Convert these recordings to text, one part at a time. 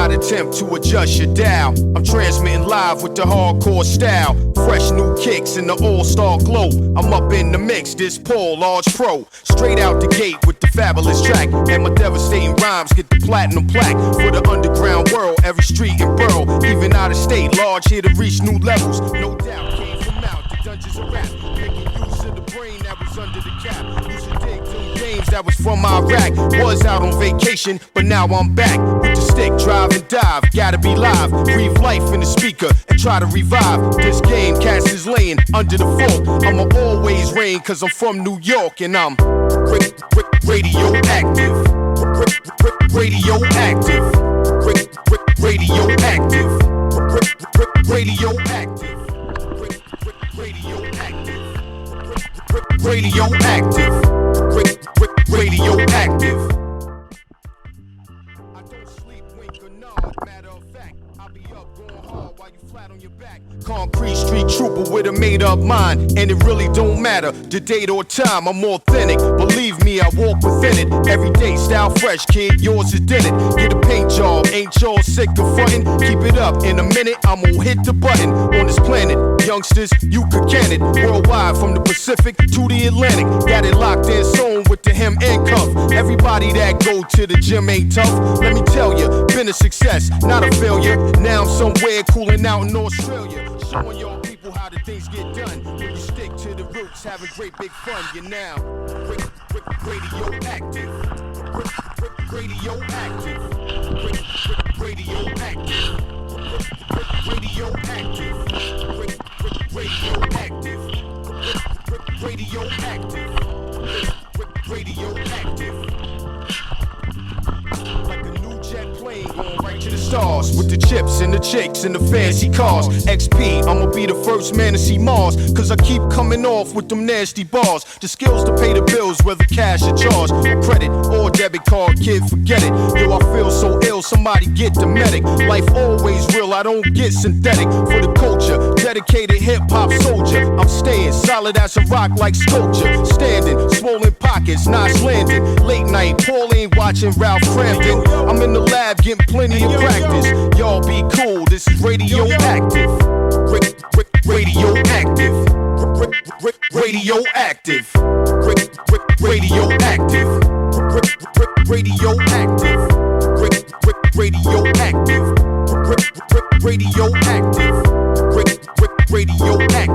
not attempt to adjust your dial. I'm transmitting live with the hardcore style. Fresh new kicks in the all-star glow. I'm up in the mix, this Paul, large pro. Straight out the gate with the fabulous track. And my devastating rhymes get the platinum plaque. For the underground world, every street and borough. Even out of state, large here to reach new levels. No doubt, came from out the dungeons of rap. Making use of the brain that was under the cap. Used to dig through games that was from Iraq. Was out on vacation, but now I'm back. With the stick, drive and dive. Gotta be live, breathe life in the speaker and try to revive. This game, cats is laying under the fort. I'ma always reign cause I'm from New York and I'm radioactive. Radioactive. Radioactive. Radioactive. Radioactive. Radioactive. Radioactive. I don't sleep, wink or nod. Matter of fact, I'll be up going hard while you flat on your back. Concrete street trooper with a made-up mind, and it really don't matter the date or time. I'm authentic, believe me, I walk within it. Every day, style fresh, kid, yours is in it. Get a paint job, ain't y'all sick of frontin'? Keep it up, in a minute, I'm gonna hit the button. On this planet, youngsters, you could can it. Worldwide, from the Pacific to the Atlantic. Got it locked in, sewn with the hem and cuff. Everybody that go to the gym ain't tough. Let me tell you, been a success, not a failure. Now I'm somewhere cooling out in Australia. Showing y'all people how the things get done. When you stick to the roots, having great big fun. You're now radioactive. Radioactive. Radioactive. Radioactive. Radioactive. Radioactive. Radioactive. Like a new jet plane going right to the stars. With the chips and the chicks and the fancy cars. XP, I'ma be the first man to see Mars. Cause I keep coming off with them nasty bars. The skills to pay the bills, whether cash or charge. Or credit or debit card, kid, forget it. Yo, I feel so ill, somebody get the medic. Life always real, I don't get synthetic. For the culture, dedicated hip-hop soldier. I'm staying solid as a rock like sculpture. Standing, swollen pockets, nice landing. Late night, Paul ain't watching Ralph Crampton. I'm in the lab getting plenty of practice. Y'all be cool, this is radioactive. Radioactive. Radioactive. Radioactive. Radioactive. Radioactive. Radioactive. Radioactive.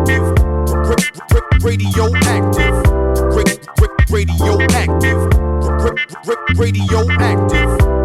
Radioactive. Radioactive. Radioactive.